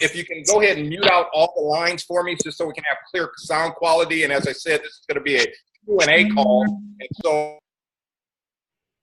If you can go ahead and mute out all the lines for me, just so we can have clear sound quality. And as I said, this is going to be a Q&A call. And so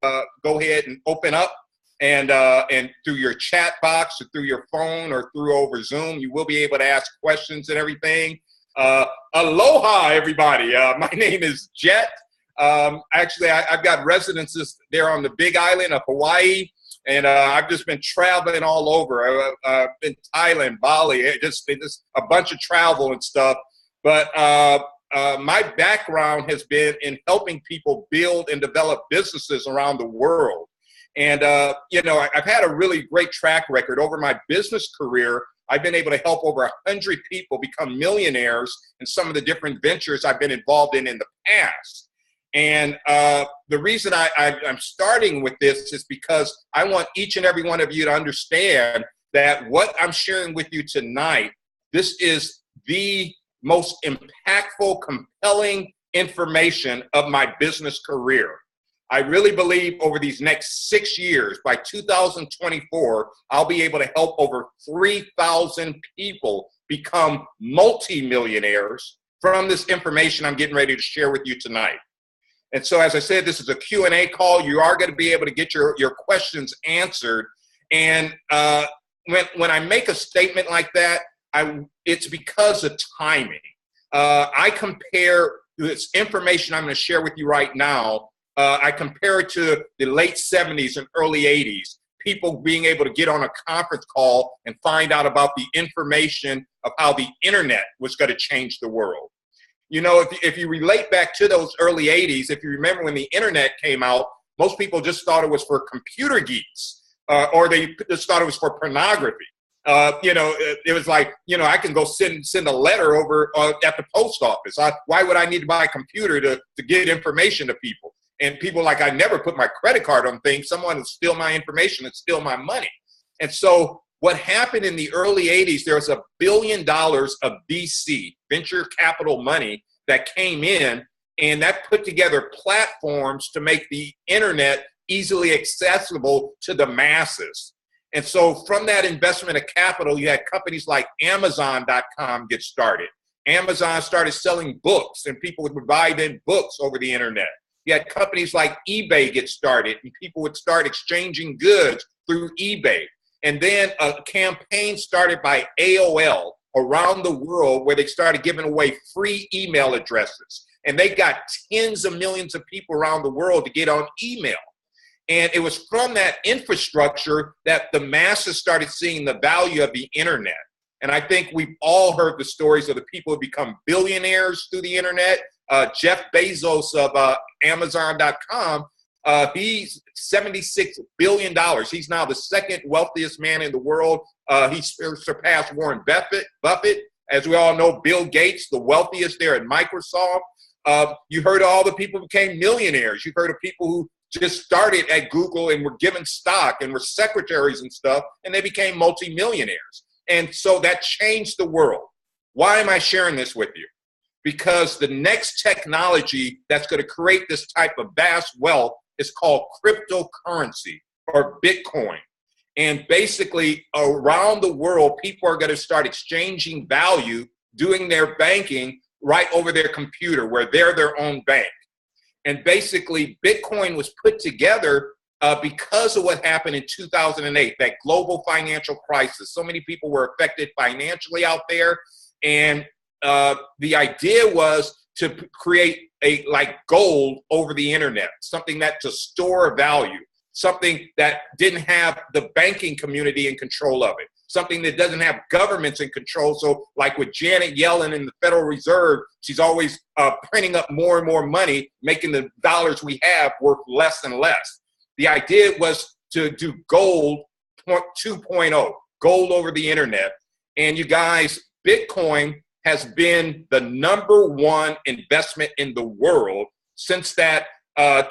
go ahead and open up. And through your chat box or through your phone or through over Zoom, you will be able to ask questions and everything. Aloha, everybody. My name is Jett. Actually, I've got residences there on the Big Island of Hawaii, and I've just been traveling all over. I've been Thailand, Bali, just a bunch of travel and stuff. But my background has been in helping people build and develop businesses around the world. And, I've had a really great track record over my business career. I've been able to help over 100 people become millionaires in some of the different ventures I've been involved in the past. And the reason I'm starting with this is because I want each and every one of you to understand that what I'm sharing with you tonight, this is the most impactful, compelling information of my business career. I really believe over these next 6 years, by 2024, I'll be able to help over 3,000 people become multimillionaires from this information I'm getting ready to share with you tonight. And so, as I said, this is a Q&A call. You are going to be able to get your questions answered. And when I make a statement like that, it's because of timing. I compare this information I'm going to share with you right now, I compare it to the late 70s and early 80s, people being able to get on a conference call and find out about the information of how the internet was going to change the world. You know, if you relate back to those early 80s, if you remember when the internet came out, most people just thought it was for computer geeks, or they just thought it was for pornography. It was like, I can go send a letter over at the post office. Why would I need to buy a computer to get information to people? And people I never put my credit card on things. Someone will steal my information and steal my money. And so what happened in the early 80s, there was $1 billion of VC, venture capital money, that came in, and that put together platforms to make the internet easily accessible to the masses. And so from that investment of capital, you had companies like Amazon.com get started. Amazon started selling books, and people would buy them books over the internet. You had companies like eBay get started, and people would start exchanging goods through eBay. And then a campaign started by AOL around the world where they started giving away free email addresses. And they got tens of millions of people around the world to get on email. And it was from that infrastructure that the masses started seeing the value of the internet. And I think we've all heard the stories of the people who become billionaires through the internet. Jeff Bezos of Amazon.com, he's $76 billion. He's now the second wealthiest man in the world. He surpassed Warren Buffett. As we all know, Bill Gates, the wealthiest there at Microsoft. You heard of all the people who became millionaires. You've heard of people who just started at Google and were given stock and were secretaries and stuff, and they became multimillionaires. And so that changed the world. Why am I sharing this with you? Because the next technology that's going to create this type of vast wealth is called cryptocurrency, or Bitcoin. And basically, around the world, people are going to start exchanging value, doing their banking right over their computer, where they're their own bank. And basically, Bitcoin was put together because of what happened in 2008, that global financial crisis. So many people were affected financially out there. And the idea was to create like gold over the internet, something that to store value, something that didn't have the banking community in control of it, something that doesn't have governments in control. So like with Janet Yellen in the Federal Reserve, she's always printing up more and more money, making the dollars we have worth less and less. The idea was to do gold 2.0, gold over the internet. And you guys, Bitcoin has been the #1 investment in the world since that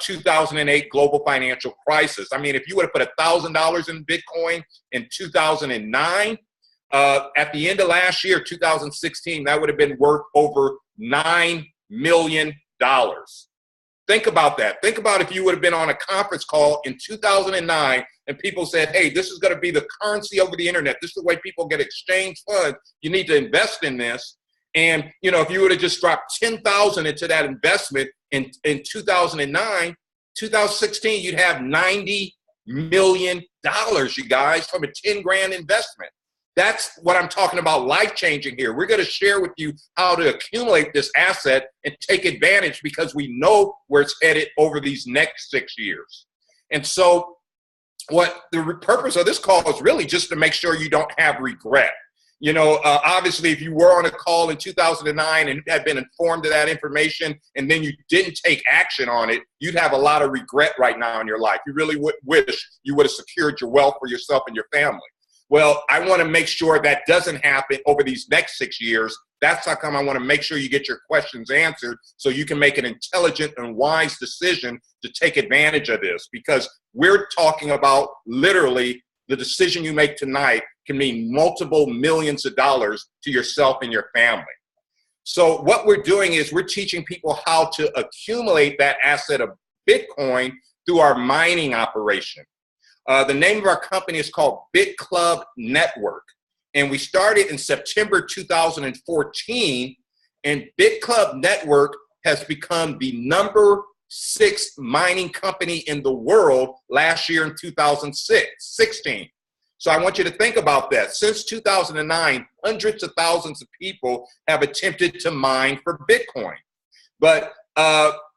2008 global financial crisis. I mean, if you would have put $1,000 in Bitcoin in 2009, at the end of last year, 2016, that would have been worth over $9 million. Think about that. Think about if you would have been on a conference call in 2009 and people said, hey, this is going to be the currency over the internet. This is the way people get exchange funds. You need to invest in this. And, you know, if you would have just dropped 10,000 into that investment in 2009, 2016, you'd have $90 million, you guys, from a 10 grand investment. That's what I'm talking about, life-changing here. We're going to share with you how to accumulate this asset and take advantage because we know where it's headed over these next 6 years. And so what the purpose of this call is really just to make sure you don't have regret. You know, obviously, if you were on a call in 2009 and had been informed of that information and then you didn't take action on it, you'd have a lot of regret right now in your life. You really would wish you would have secured your wealth for yourself and your family. Well, I want to make sure that doesn't happen over these next 6 years. That's how come I want to make sure you get your questions answered so you can make an intelligent and wise decision to take advantage of this, because we're talking about literally the decision you make tonight can mean multiple millions of dollars to yourself and your family. So what we're doing is we're teaching people how to accumulate that asset of Bitcoin through our mining operation. The name of our company is called BitClub Network, and we started in September 2014, and BitClub Network has become the #6 mining company in the world last year in 2016. So I want you to think about that. Since 2009, hundreds of thousands of people have attempted to mine for Bitcoin. But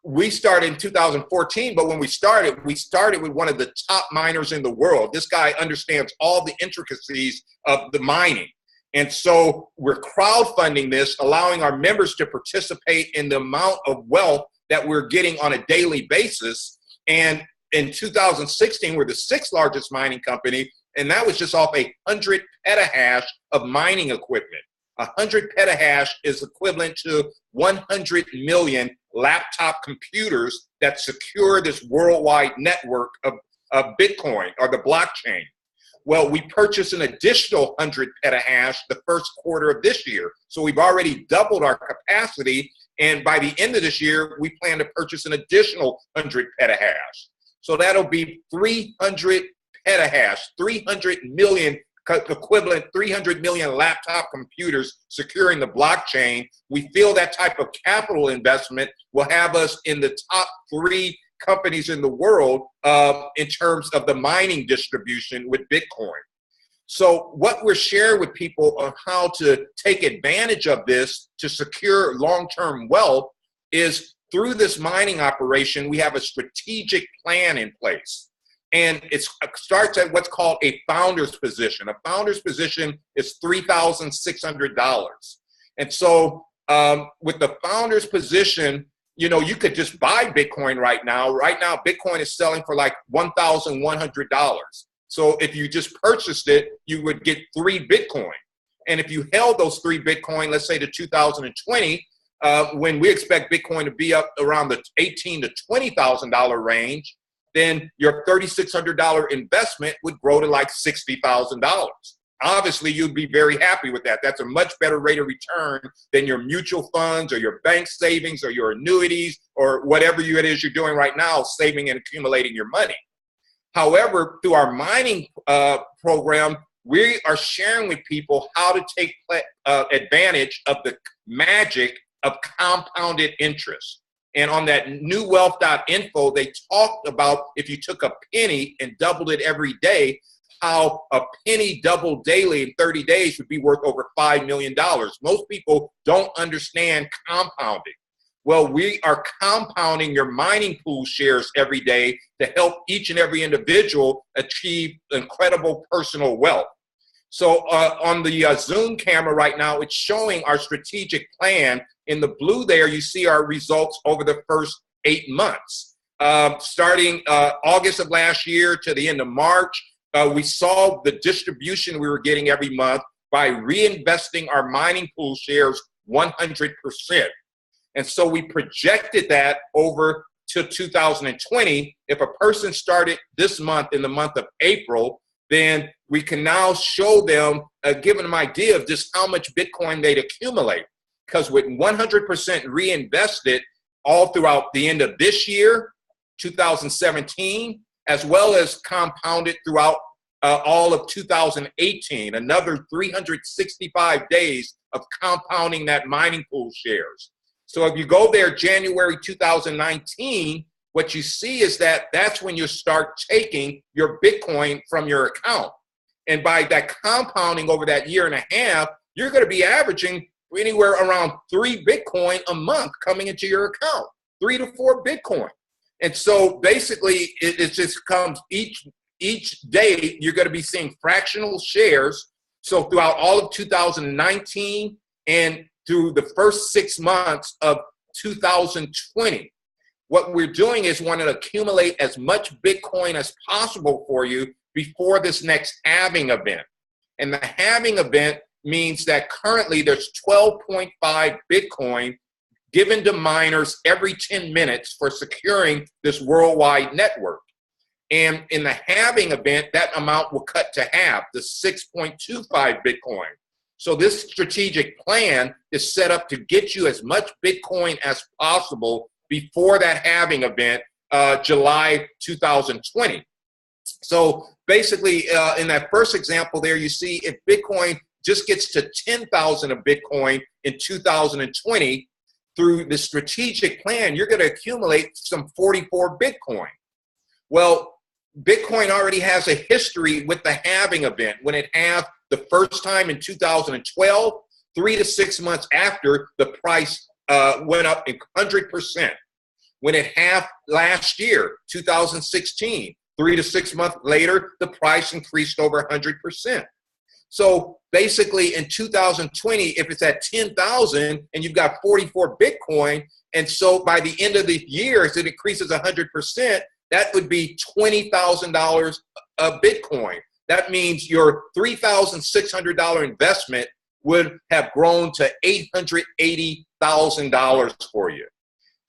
we started in 2014, but when we started with one of the top miners in the world. This guy understands all the intricacies of the mining. And so we're crowdfunding this, allowing our members to participate in the amount of wealth that we're getting on a daily basis. And in 2016, we're the 6th largest mining company, and that was just off 100 petahash of mining equipment. 100 petahash is equivalent to 100 million laptop computers that secure this worldwide network of Bitcoin or the blockchain. Well, we purchased an additional 100 petahash the first quarter of this year. So we've already doubled our capacity. And by the end of this year, we plan to purchase an additional 100 petahash. So that'll be 300 petahash, 300 million equivalent 300 million laptop computers securing the blockchain. We feel that type of capital investment will have us in the top 3 companies in the world in terms of the mining distribution with Bitcoin. So what we're sharing with people on how to take advantage of this to secure long-term wealth is through this mining operation, we have a strategic plan in place. And it starts at what's called a founder's position. A founder's position is $3,600. And so with the founder's position, you know, you could just buy Bitcoin right now. Right now, Bitcoin is selling for like $1,100. So if you just purchased it, you would get 3 Bitcoin. And if you held those 3 Bitcoin, let's say to 2020, when we expect Bitcoin to be up around the $18,000 to $20,000 range, then your $3,600 investment would grow to like $60,000. Obviously, you'd be very happy with that. That's a much better rate of return than your mutual funds or your bank savings or your annuities or whatever it is you're doing right now, saving and accumulating your money. However, through our mining program, we are sharing with people how to take advantage of the magic of compounded interest. And on that newwealth.info, they talked about if you took a penny and doubled it every day, how a penny doubled daily in 30 days would be worth over $5 million. Most people don't understand compounding. Well, we are compounding your mining pool shares every day to help each and every individual achieve incredible personal wealth. So on the Zoom camera right now, it's showing our strategic plan. In the blue there, you see our results over the first 8 months. Starting August of last year to the end of March, we saw the distribution we were getting every month by reinvesting our mining pool shares 100%. And so we projected that over to 2020. If a person started this month in the month of April, then we can now show them, give them an idea of just how much Bitcoin they'd accumulate. Because with 100% reinvested, all throughout the end of this year, 2017, as well as compounded throughout all of 2018, another 365 days of compounding that mining pool shares. So if you go there January 2019, what you see is that that's when you start taking your Bitcoin from your account. And by that compounding over that year and a half, you're going to be averaging anywhere around 3 Bitcoin a month coming into your account, 3 to 4 Bitcoin. And so basically it just comes each day, you're going to be seeing fractional shares. So throughout all of 2019 and through the first 6 months of 2020, what we're doing is want to accumulate as much Bitcoin as possible for you before this next halving event. And the halving event means that currently there's 12.5 Bitcoin given to miners every 10 minutes for securing this worldwide network. And in the halving event, that amount will cut to half, the 6.25 Bitcoin. So this strategic plan is set up to get you as much Bitcoin as possible before that halving event, July 2020. So basically, in that first example there, you see if Bitcoin just gets to 10,000 of Bitcoin in 2020, through the strategic plan, you're going to accumulate some 44 Bitcoin. Well, Bitcoin already has a history with the halving event. When it halved the first time in 2012, 3 to 6 months after, the price went up 100%. When it halved last year, 2016, 3 to 6 months later, the price increased over 100%. So basically in 2020, if it's at 10,000 and you've got 44 Bitcoin, and so by the end of the year, as it increases 100%, that would be $20,000 of Bitcoin. That means your $3,600 investment would have grown to $880,000 for you.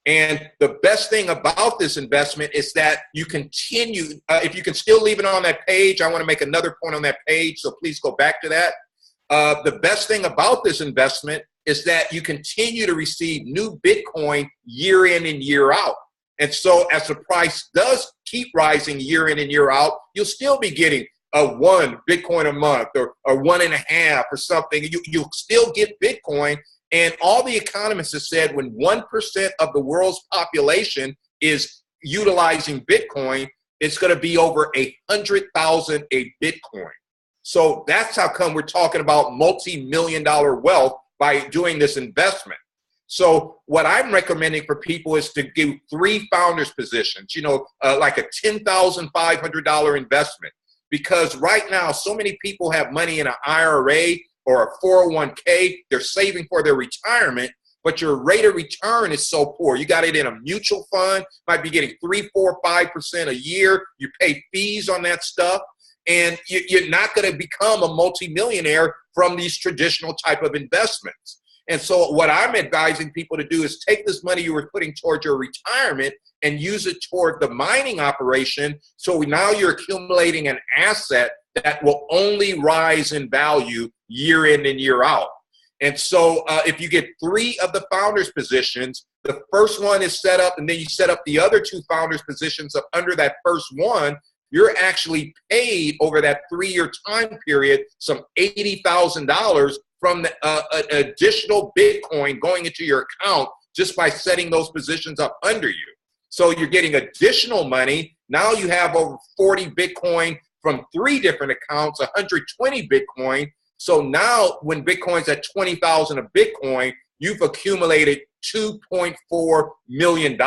And the best thing about this investment is that you continue, if you can still leave it on that page, I want to make another point on that page, so please go back to that. The best thing about this investment is that you continue to receive new Bitcoin year in and year out. And so as the price does keep rising year in and year out, you'll still be getting 1 Bitcoin a month or 1.5 or something. You'll still get Bitcoin. And all the economists have said when 1% of the world's population is utilizing Bitcoin, it's going to be over 100,000 a Bitcoin. So that's how come we're talking about multi-million-dollar wealth by doing this investment. So what I'm recommending for people is to do 3 founders positions, like a $10,500 investment. Because right now, so many people have money in an IRA or a 401k, they're saving for their retirement, but your rate of return is so poor. You got it in a mutual fund, might be getting 3, 4, 5% a year. You pay fees on that stuff, and you're not going to become a multimillionaire from these traditional type of investments. And so what I'm advising people to do is take this money you were putting towards your retirement and use it toward the mining operation. So now you're accumulating an asset that will only rise in value year in and year out. And so if you get 3 of the founders positions, the first one is set up, and then you set up the other 2 founders positions up under that first one, you're actually paid over that 3-year time period some $80,000 from the additional Bitcoin going into your account just by setting those positions up under you. So you're getting additional money. Now you have over 40 Bitcoin from 3 different accounts, 120 Bitcoin. So now when Bitcoin's at 20,000 of Bitcoin, you've accumulated $2.4 million.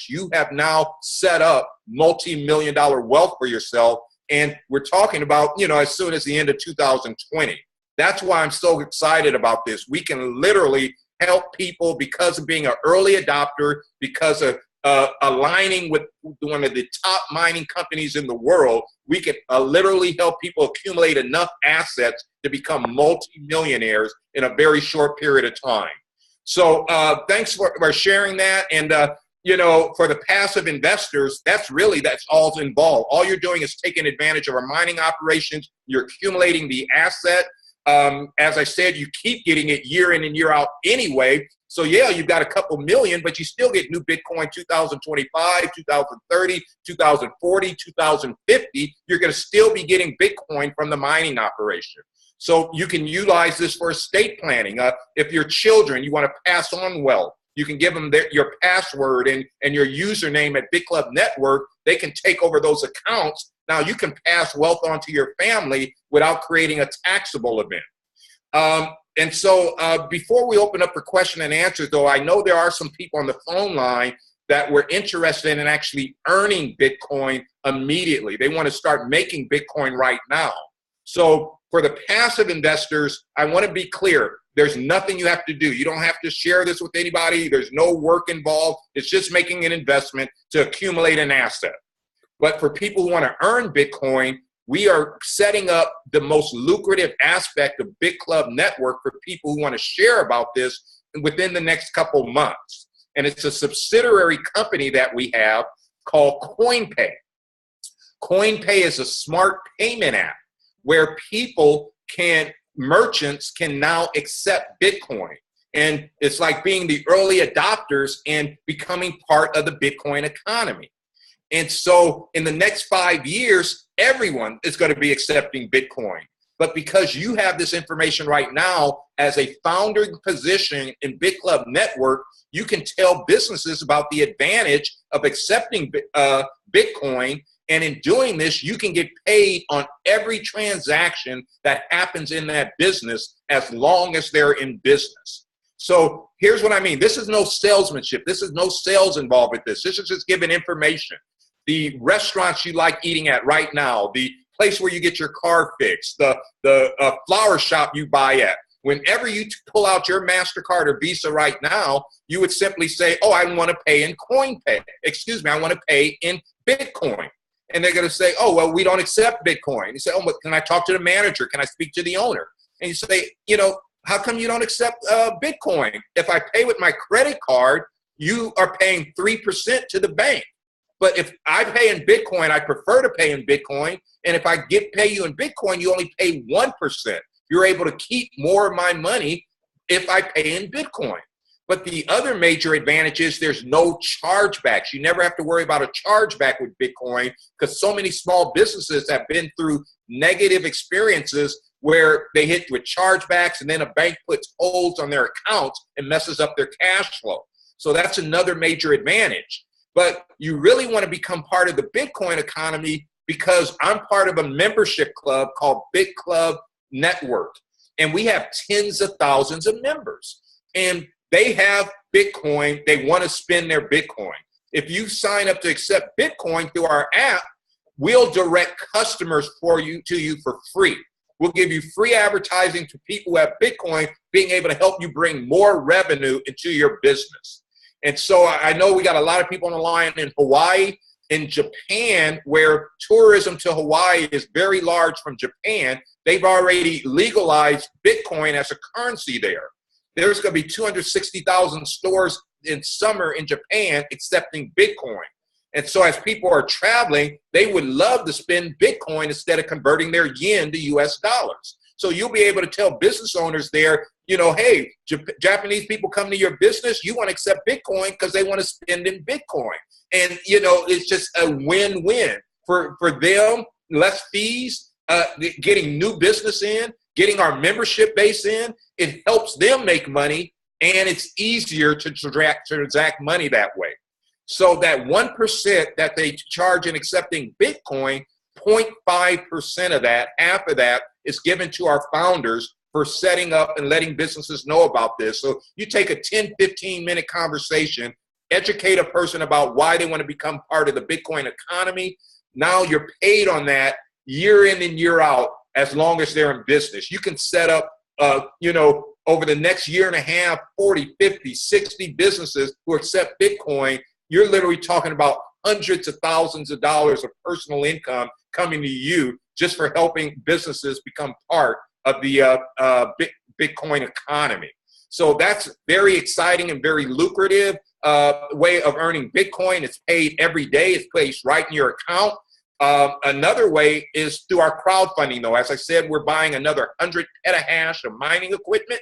You have now set up multi-million-dollar wealth for yourself. And we're talking about, as soon as the end of 2020. That's why I'm so excited about this. We can literally help people because of being an early adopter, because of aligning with one of the top mining companies in the world. We can literally help people accumulate enough assets to become multi-millionaires in a very short period of time. So thanks for sharing that. And, for the passive investors, that's all involved. All you're doing is taking advantage of our mining operations. You're accumulating the asset. As I said, you keep getting it year in and year out anyway. So yeah, you've got a couple million, but you still get new Bitcoin 2025, 2030, 2040, 2050. You're going to still be getting Bitcoin from the mining operation. So you can utilize this for estate planning. If your children, you want to pass on wealth, you can give them your password and your username at BitClub Network. They can take over those accounts. Now you can pass wealth on to your family without creating a taxable event. And so before we open up for question and answers, though, I know there are some people on the phone line that were interested in actually earning Bitcoin immediately. They want to start making Bitcoin right now. So for the passive investors, I want to be clear. There's nothing you have to do. You don't have to share this with anybody. There's no work involved. It's just making an investment to accumulate an asset. But for people who want to earn Bitcoin, we are setting up the most lucrative aspect of BitClub Network for people who want to share about this within the next couple months. And it's a subsidiary company that we have called CoinPay. CoinPay is a smart payment app where merchants can now accept Bitcoin. And it's like being the early adopters and becoming part of the Bitcoin economy. And so in the next 5 years, everyone is going to be accepting Bitcoin. But because you have this information right now as a founding position in BitClub Network, you can tell businesses about the advantage of accepting Bitcoin. And in doing this, you can get paid on every transaction that happens in that business as long as they're in business. So here's what I mean. This is no salesmanship. This is no sales involved with this. This is just giving information. The restaurants you like eating at right now, the place where you get your car fixed, the flower shop you buy at. Whenever you pull out your MasterCard or Visa right now, you would simply say, oh, I want to pay in CoinPay. Excuse me, I want to pay in Bitcoin. And they're going to say, oh, well, we don't accept Bitcoin. You say, oh, but can I talk to the manager? Can I speak to the owner? And you say, how come you don't accept Bitcoin? If I pay with my credit card, you are paying 3% to the bank. But if I pay in Bitcoin, I prefer to pay in Bitcoin. And if I pay you in Bitcoin, you only pay 1%. You're able to keep more of my money if I pay in Bitcoin. But the other major advantage is there's no chargebacks. You never have to worry about a chargeback with Bitcoin because so many small businesses have been through negative experiences where they hit with chargebacks and then a bank puts holds on their accounts and messes up their cash flow. So that's another major advantage. But you really want to become part of the Bitcoin economy because I'm part of a membership club called BitClub Network. And we have tens of thousands of members. And they have Bitcoin. They want to spend their Bitcoin. If you sign up to accept Bitcoin through our app, we'll direct customers to you for free. We'll give you free advertising to people who have Bitcoin, being able to help you bring more revenue into your business. And so I know we got a lot of people on the line in Hawaii, in Japan, where tourism to Hawaii is very large from Japan. They've already legalized Bitcoin as a currency there. There's going to be 260,000 stores in summer in Japan accepting Bitcoin. And so as people are traveling, they would love to spend Bitcoin instead of converting their yen to US dollars. So you'll be able to tell business owners there, hey, Japanese people come to your business, you want to accept Bitcoin because they want to spend in Bitcoin. And, it's just a win-win for them, less fees, getting new business in, getting our membership base in. It helps them make money, and it's easier to transact money that way. So that 1% that they charge in accepting Bitcoin, 0.5% of that, half of that, is given to our founders for setting up and letting businesses know about this. So you take a 10, 15-minute conversation, educate a person about why they want to become part of the Bitcoin economy. Now you're paid on that year in and year out as long as they're in business. You can set up, over the next year and a half, 40, 50, 60 businesses who accept Bitcoin. You're literally talking about hundreds of thousands of dollars of personal income coming to you just for helping businesses become part of the Bitcoin economy. So that's very exciting and very lucrative way of earning Bitcoin. It's paid every day. It's placed right in your account. Another way is through our crowdfunding, though. As I said, we're buying another 100 petahash of mining equipment.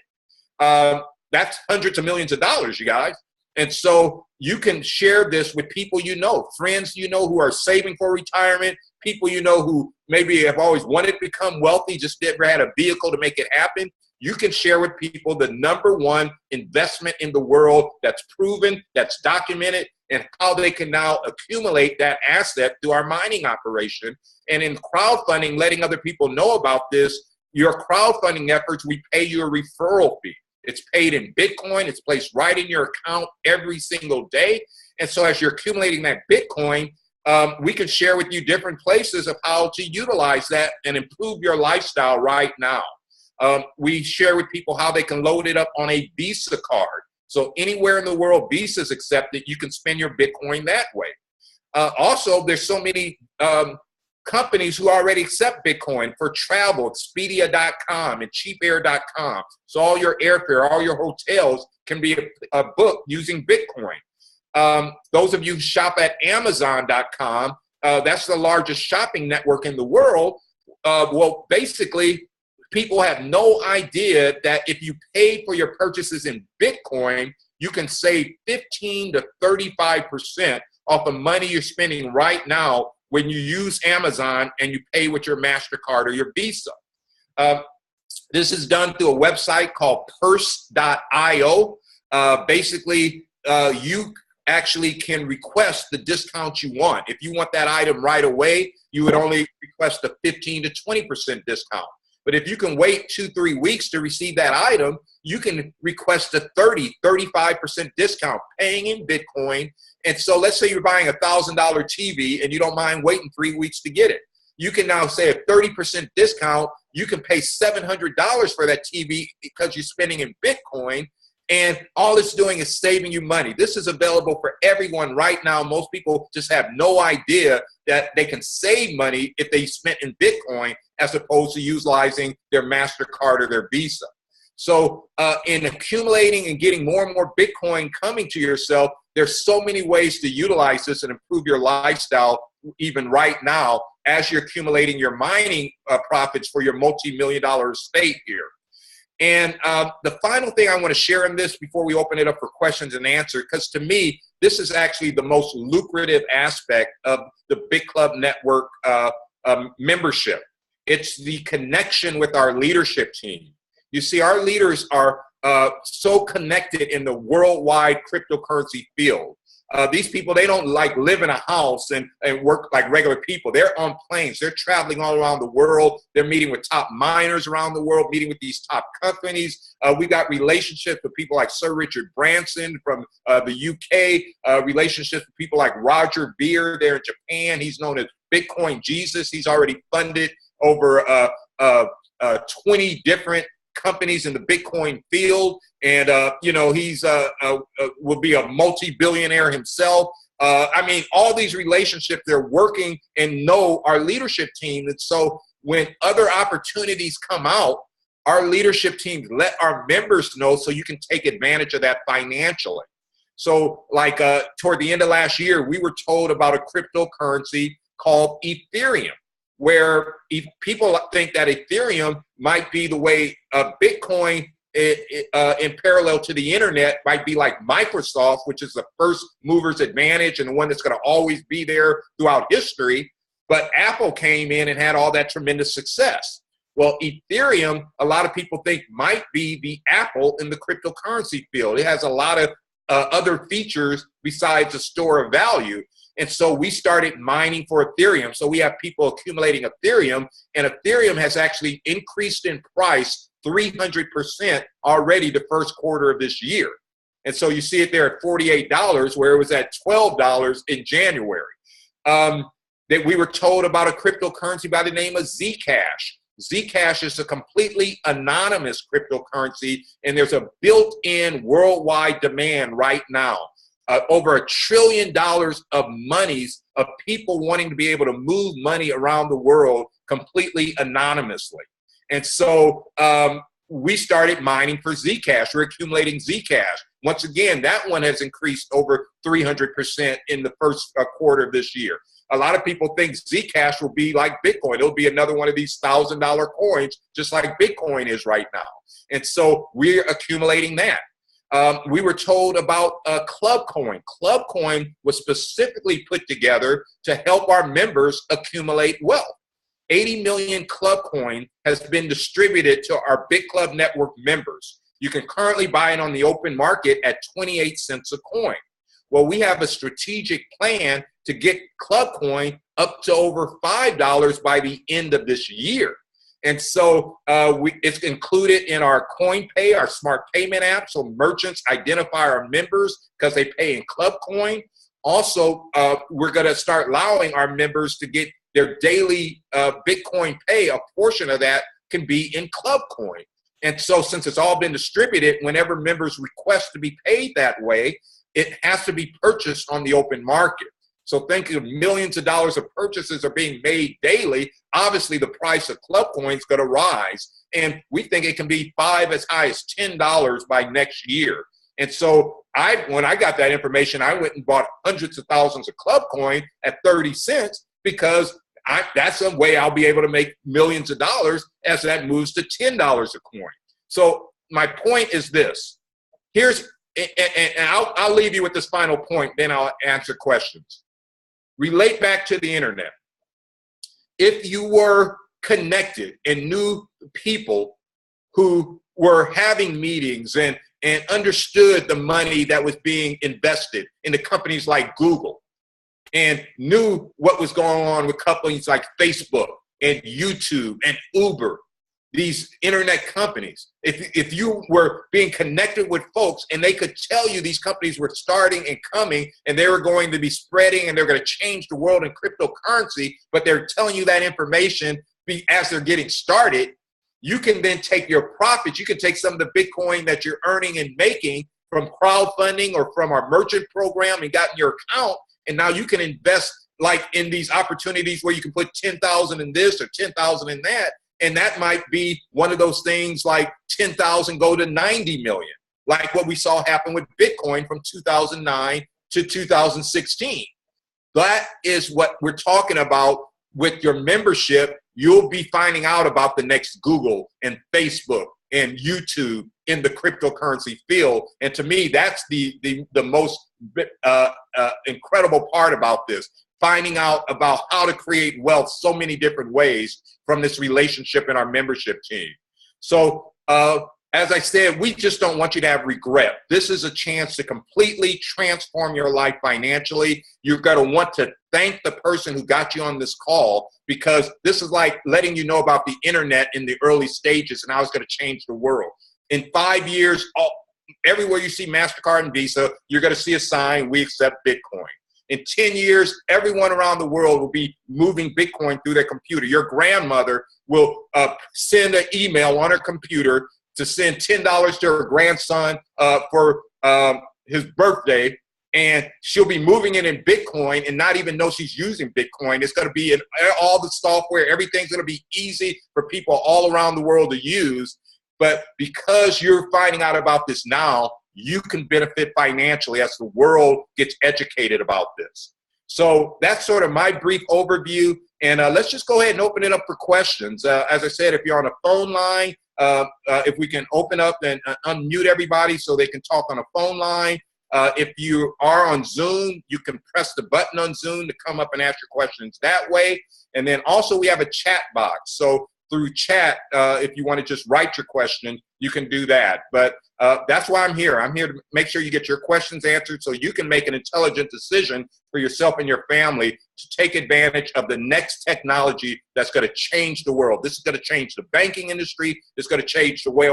That's hundreds of millions of dollars, you guys. And so you can share this with people you know, friends you know who are saving for retirement, people you know who maybe have always wanted to become wealthy, just never had a vehicle to make it happen. You can share with people the #1 investment in the world that's proven, that's documented, and how they can now accumulate that asset through our mining operation. And in crowdfunding, letting other people know about this, your crowdfunding efforts, we pay you a referral fee. It's paid in Bitcoin. It's placed right in your account every single day. And so as you're accumulating that Bitcoin, we can share with you different places of how to utilize that and improve your lifestyle right now. We share with people how they can load it up on a Visa card. So anywhere in the world Visa is accepted, you can spend your Bitcoin that way. Also, there's so many companies who already accept Bitcoin for travel, Expedia.com and cheapair.com. So all your airfare, all your hotels can be booked using Bitcoin. Those of you who shop at Amazon.com, that's the largest shopping network in the world. Well, basically, people have no idea that if you pay for your purchases in Bitcoin, you can save 15 to 35% off the money you're spending right now when you use Amazon and you pay with your MasterCard or your Visa. This is done through a website called purse.io. Basically, you actually can request the discount you want. If you want that item right away, you would only request a 15 to 20% discount. But if you can wait 2-3 weeks to receive that item, you can request a 35% discount paying in Bitcoin. And so let's say you're buying a $1,000 TV and you don't mind waiting 3 weeks to get it. You can now say a 30% discount. You can pay $700 for that TV because you're spending in Bitcoin. And all it's doing is saving you money. This is available for everyone right now. Most people just have no idea that they can save money if they spent in Bitcoin as opposed to utilizing their MasterCard or their Visa. So in accumulating and getting more and more Bitcoin coming to yourself, there's so many ways to utilize this and improve your lifestyle even right now as you're accumulating your mining profits for your multi-million-dollar estate here. And the final thing I want to share in this before we open it up for questions and answers, because to me, this is actually the most lucrative aspect of the BitClub Network membership. It's the connection with our leadership team. You see, our leaders are so connected in the worldwide cryptocurrency field. These people, they don't like live in a house and work like regular people. They're on planes. They're traveling all around the world. They're meeting with top miners around the world, meeting with these top companies. We've got relationships with people like Sir Richard Branson from the UK, relationships with people like Roger Ver there in Japan. He's known as Bitcoin Jesus. He's already funded over 20 different companies in the Bitcoin field, and you know, he's will be a multi-billionaire himself. I mean, all these relationships, they're working and know our leadership team. And so when other opportunities come out, our leadership team let our members know so you can take advantage of that financially. So like toward the end of last year, we were told about a cryptocurrency called Ethereum, where people think that Ethereum might be the way Bitcoin in parallel to the internet might be like Microsoft, which is the first mover's advantage and the one that's going to always be there throughout history. But Apple came in and had all that tremendous success. Well, Ethereum, a lot of people think might be the Apple in the cryptocurrency field. It has a lot of other features besides a store of value. And so we started mining for Ethereum. So we have people accumulating Ethereum, and Ethereum has actually increased in price 300% already the first quarter of this year. And so you see it there at $48, where it was at $12 in January. That we were told about a cryptocurrency by the name of Zcash. Zcash is a completely anonymous cryptocurrency, and there's a built-in worldwide demand right now. Over $1 trillion of monies of people wanting to be able to move money around the world completely anonymously. And so we started mining for Zcash. We're accumulating Zcash. Once again, that one has increased over 300% in the first quarter of this year. a lot of people think Zcash will be like Bitcoin. It'll be another one of these $1,000 coins, just like Bitcoin is right now. And so we're accumulating that. We were told about Club Coin. Club Coin was specifically put together to help our members accumulate wealth. 80 million Club Coin has been distributed to our BitClub Network members. You can currently buy it on the open market at 28 cents a coin. Well, we have a strategic plan to get Club Coin up to over $5 by the end of this year. And so it's included in our CoinPay, our smart payment app, so merchants identify our members because they pay in Club Coin. Also, we're going to start allowing our members to get their daily Bitcoin pay. A portion of that can be in Club Coin. And so since it's all been distributed, whenever members request to be paid that way, it has to be purchased on the open market. So think of millions of dollars of purchases are being made daily. Obviously, the price of Club Coin is going to rise. And we think it can be as high as $10 by next year. And so when I got that information, I went and bought hundreds of thousands of Club Coin at 30 cents because that's a way I'll be able to make millions of dollars as that moves to $10 a coin. So my point is this. I'll leave you with this final point, then I'll answer questions. Relate back to the internet. If you were connected and knew people who were having meetings and understood the money that was being invested into companies like Google, and knew what was going on with companies like Facebook and YouTube and Uber, these internet companies. If you were being connected with folks and they could tell you these companies were starting and coming and they were going to be spreading and they're going to change the world in cryptocurrency, but they're telling you that information as they're getting started, you can then take your profits. You can take some of the Bitcoin that you're earning and making from crowdfunding or from our merchant program and got in your account. And now you can invest like in these opportunities where you can put 10,000 in this or 10,000 in that. And that might be one of those things like 10,000 go to 90 million, like what we saw happen with Bitcoin from 2009 to 2016. That is what we're talking about with your membership. You'll be finding out about the next Google and Facebook and YouTube in the cryptocurrency field. And to me, that's the most incredible part about this, finding out about how to create wealth so many different ways from this relationship in our membership team. So as I said, we just don't want you to have regret. This is a chance to completely transform your life financially. You're going to want to thank the person who got you on this call, because this is like letting you know about the internet in the early stages and how it's going to change the world. In 5 years, everywhere you see MasterCard and Visa, you're going to see a sign, we accept Bitcoin. In 10 years, everyone around the world will be moving Bitcoin through their computer. Your grandmother will send an email on her computer to send $10 to her grandson for his birthday, and she'll be moving it in Bitcoin and not even know she's using Bitcoin. It's going to be in all the software. Everything's going to be easy for people all around the world to use. But because you're finding out about this now, you can benefit financially as the world gets educated about this. So that's sort of my brief overview. And let's just go ahead and open it up for questions. As I said, if you're on a phone line, if we can open up and unmute everybody so they can talk on a phone line. If you are on Zoom, you can press the button on Zoom to come up and ask your questions that way. And then also we have a chat box. So through chat, if you want to just write your question, you can do that. But that's why I'm here. I'm here to make sure you get your questions answered so you can make an intelligent decision for yourself and your family to take advantage of the next technology that's going to change the world. This is going to change the banking industry. It's going to change the way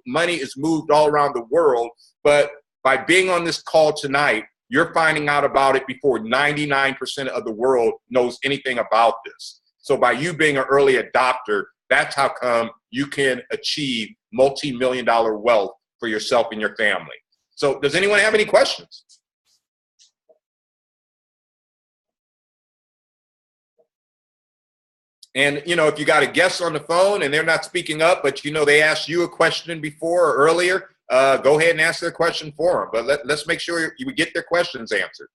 money is moved all around the world. But by being on this call tonight, you're finding out about it before 99% of the world knows anything about this. So by you being an early adopter, that's how come you can achieve multi-million-dollar wealth for yourself and your family. So does anyone have any questions? And, you know, if you got a guest on the phone and they're not speaking up, but, you know, they asked you a question before or earlier, go ahead and ask their question for them. But let's make sure you get their questions answered.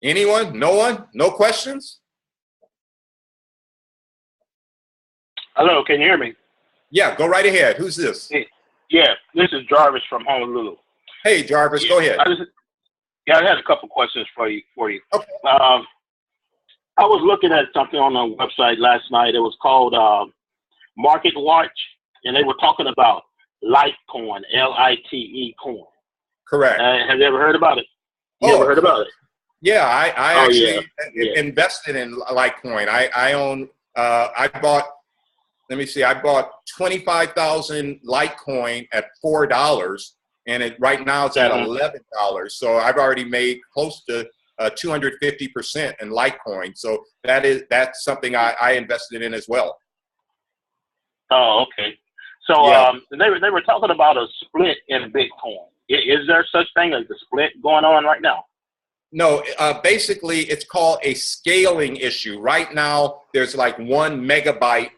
Anyone? No one? No questions? Hello, can you hear me? Yeah, go right ahead. Who's this? Yeah, this is Jarvis from Honolulu. Hey, Jarvis, Yeah, go ahead. I had a couple questions for you. Okay. I was looking at something on a website last night. It was called Market Watch, and they were talking about Litecoin, Lite coin. Correct. Have you ever heard about it? You Oh, ever heard about it? Yeah, I Oh, actually yeah. invested in Litecoin. I own, I bought, let me see, I bought 25,000 Litecoin at $4, and right now it's at $11. So I've already made close to 250% in Litecoin. So that's something I invested in as well. Oh, okay. So Yeah. they were talking about a split in Bitcoin. Is there such thing as a split going on right now? No, basically it's called a scaling issue. Right now, there's like 1 megabyte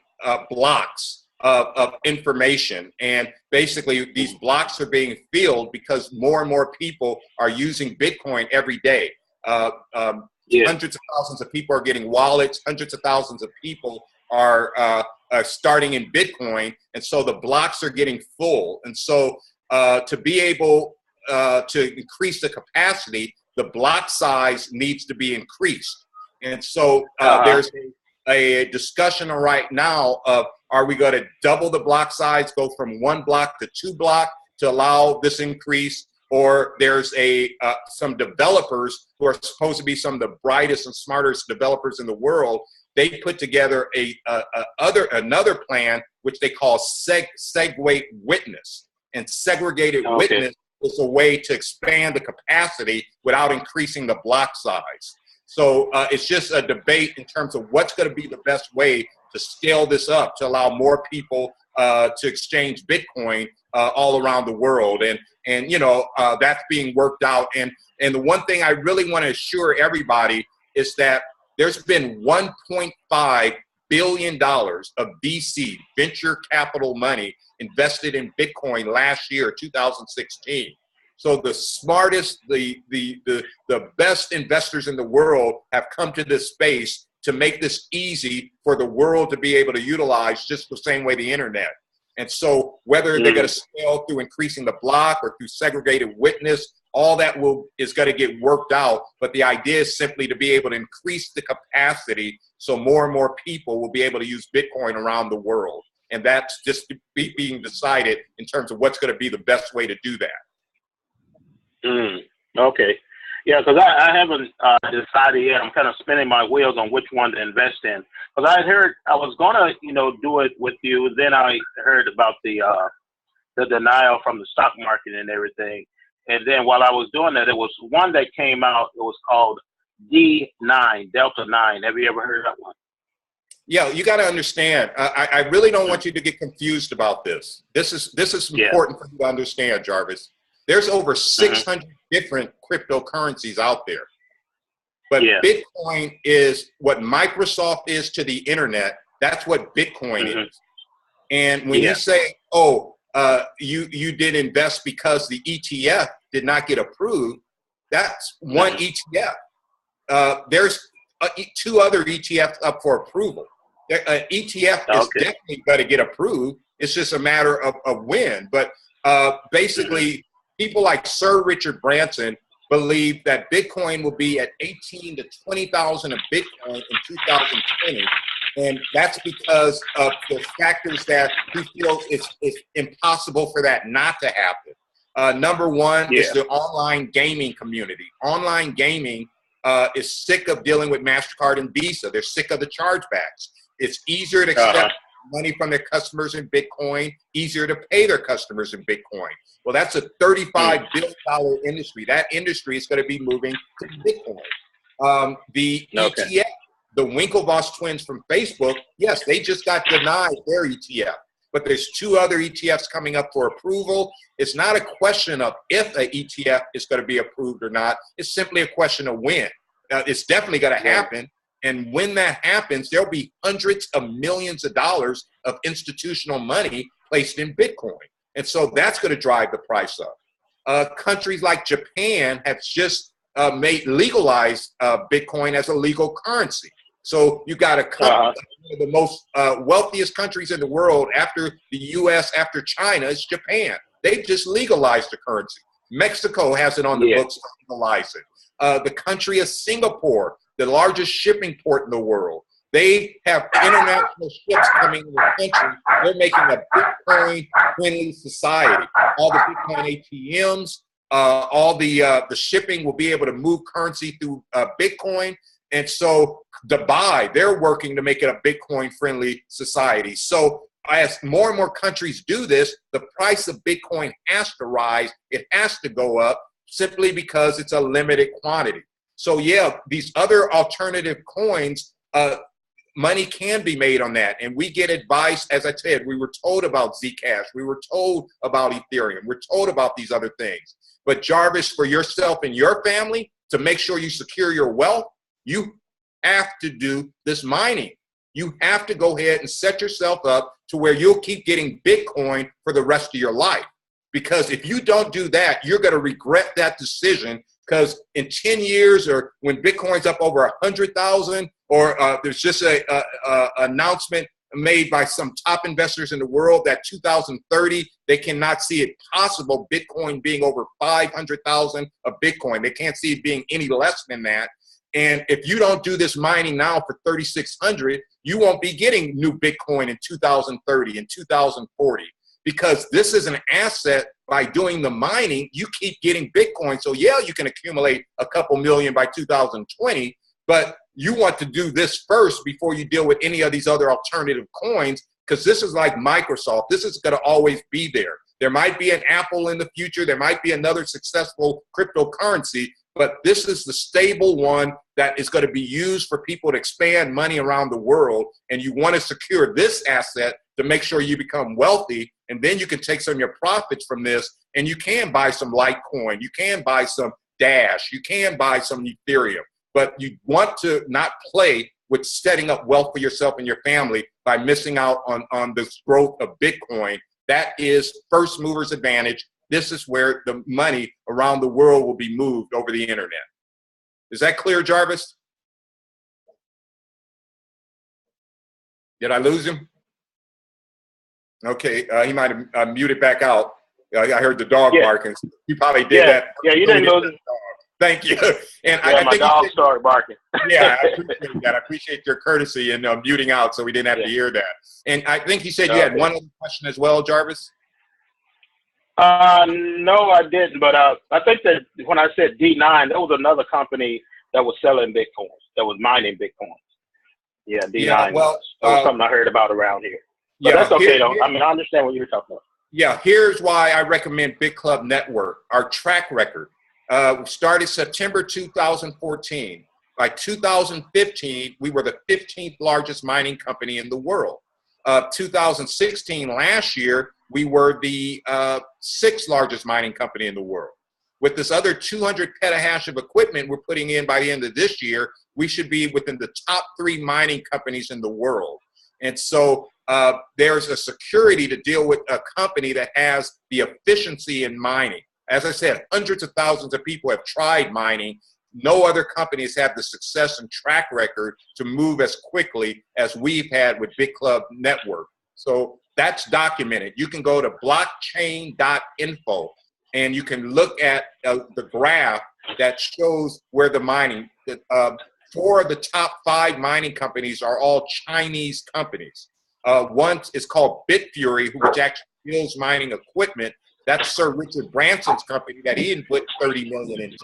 blocks of information. And basically these blocks are being filled because more and more people are using Bitcoin every day. Hundreds of thousands of people are getting wallets. Hundreds of thousands of people are starting in Bitcoin. And so the blocks are getting full. And so to be able to increase the capacity, the block size needs to be increased. And so there's a discussion right now of, are we going to double the block size, go from 1 block to 2 block to allow this increase? Or there's some developers who are supposed to be some of the brightest and smartest developers in the world. They put together another plan, which they call segway witness. And segregated witness is a way to expand the capacity without increasing the block size. So it's just a debate in terms of what's going to be the best way to scale this up to allow more people to exchange Bitcoin all around the world. And you know, that's being worked out. And the one thing I really want to assure everybody is that there's been $1.5 billion of VC, venture capital money, invested in Bitcoin last year, 2016. So the smartest, the best investors in the world have come to this space to make this easy for the world to be able to utilize, just the same way the internet. And so whether they're going to scale through increasing the block or through segregated witness, all that is going to get worked out. But the idea is simply to be able to increase the capacity so more and more people will be able to use Bitcoin around the world. And that's just being decided in terms of what's going to be the best way to do that. Okay. Yeah, because I haven't decided yet. I'm kind of spinning my wheels on which one to invest in. Because I heard I was going to, do it with you. Then I heard about the denial from the stock market and everything. And then while I was doing that, there was one that came out. It was called D9, Delta 9. Have you ever heard of that one? Yeah, you got to understand. I really don't want you to get confused about this. This is important for you to understand, Jarvis. There's over 600 different cryptocurrencies out there. But Bitcoin is what Microsoft is to the internet. That's what Bitcoin is. And when you say, oh, you did invest because the ETF did not get approved, that's one ETF. There's 2 other ETFs up for approval. ETF is definitely going to get approved. It's just a matter of when. But basically, people like Sir Richard Branson believe that Bitcoin will be at 18 to 20,000 of Bitcoin in 2020. And that's because of the factors that he feels it's impossible for that not to happen. Number one is the online gaming community. Online gaming is sick of dealing with MasterCard and Visa. They're sick of the chargebacks. It's easier to accept money from their customers in Bitcoin, easier to pay their customers in Bitcoin. Well, that's a $35 billion industry. That industry is going to be moving to Bitcoin. The ETF, the Winklevoss twins from Facebook, yes, they just got denied their ETF. But there's 2 other ETFs coming up for approval. It's not a question of if an ETF is going to be approved or not. It's simply a question of when. It's definitely going to happen. And when that happens, there'll be hundreds of millions of dollars of institutional money placed in Bitcoin. And so that's going to drive the price up. Countries like Japan have just legalize Bitcoin as a legal currency. So you got a couple of the most wealthiest countries in the world after the U.S., after China, is Japan. They've just legalized the currency. Mexico has it on the books to legalize it. The country of Singapore, the largest shipping port in the world, they have international ships coming to the country. They're making a Bitcoin-friendly society. All the Bitcoin ATMs, all the shipping will be able to move currency through Bitcoin. And so Dubai, they're working to make it a Bitcoin-friendly society. So as more and more countries do this, the price of Bitcoin has to rise. It has to go up simply because it's a limited quantity. So yeah, these other alternative coins, money can be made on that. And we get advice, as I said, we were told about Zcash. We were told about Ethereum. We're told about these other things. But Jarvis, for yourself and your family, to make sure you secure your wealth, you have to do this mining. You have to go ahead and set yourself up to where you'll keep getting Bitcoin for the rest of your life. Because if you don't do that, you're going to regret that decision, because in 10 years, or when Bitcoin's up over 100,000, or there's just a announcement made by some top investors in the world that 2030, they cannot see it possible Bitcoin being over 500,000 of Bitcoin. They can't see it being any less than that. And if you don't do this mining now for 3,600, you won't be getting new Bitcoin in 2030 and 2040, because this is an asset. By doing the mining, you keep getting Bitcoin. So yeah, you can accumulate a couple million by 2020, but you want to do this first before you deal with any of these other alternative coins, because this is like Microsoft. This is going to always be there. There might be an Apple in the future. There might be another successful cryptocurrency, but this is the stable one that is going to be used for people to expand money around the world. And you want to secure this asset to make sure you become wealthy. And then you can take some of your profits from this, and you can buy some Litecoin. You can buy some Dash. You can buy some Ethereum. But you want to not play with setting up wealth for yourself and your family by missing out on this growth of Bitcoin. That is first mover's advantage. This is where the money around the world will be moved over the internet. Is that clear, Jarvis? Did I lose him? Okay, he might have muted back out. I heard the dog barking. You probably did that. Yeah, you didn't lose him. Thank you. And I my think dog started barking. Yeah, I appreciate that. I appreciate your courtesy and muting out so we didn't have to hear that. And I think you said you had one other question as well, Jarvis? No, I didn't. But I think that when I said D9, that was another company that was selling Bitcoins, that was mining Bitcoins. Yeah, D9. Yeah, well, that was something I heard about around here. But that's okay, though. I mean, I understand what you were talking about. Yeah, here's why I recommend BitClub Network, our track record. We started September 2014. By 2015, we were the 15th largest mining company in the world. 2016, last year, we were the 6th largest mining company in the world. With this other 200 petahash of equipment we're putting in by the end of this year, we should be within the top 3 mining companies in the world. And so there's a security to deal with a company that has the efficiency in mining. As I said, hundreds of thousands of people have tried mining. No other companies have the success and track record to move as quickly as we've had with BitClub Network. So that's documented. You can go to blockchain.info and you can look at the graph that shows where the mining, 4 of the top 5 mining companies are all Chinese companies. One is called Bitfury, which actually builds mining equipment. That's Sir Richard Branson's company that he didn't put $30 million into.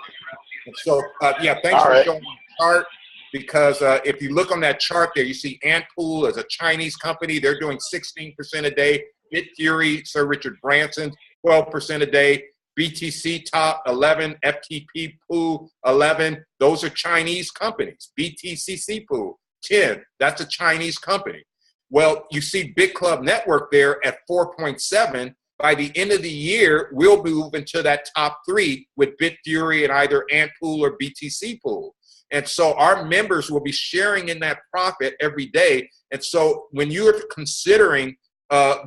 And so, yeah, thanks for showing the chart, because if you look on that chart there, you see Antpool as a Chinese company. They're doing 16% a day. Bitfury, Sir Richard Branson, 12% a day. BTC Top 11, FTP Pool 11. Those are Chinese companies. BTCC Pool 10. That's a Chinese company. Well, you see BitClub Network there at 4.7. By the end of the year, we'll move into that top 3 with Bitfury and either Antpool or BTC Pool. And so our members will be sharing in that profit every day. And so when you're considering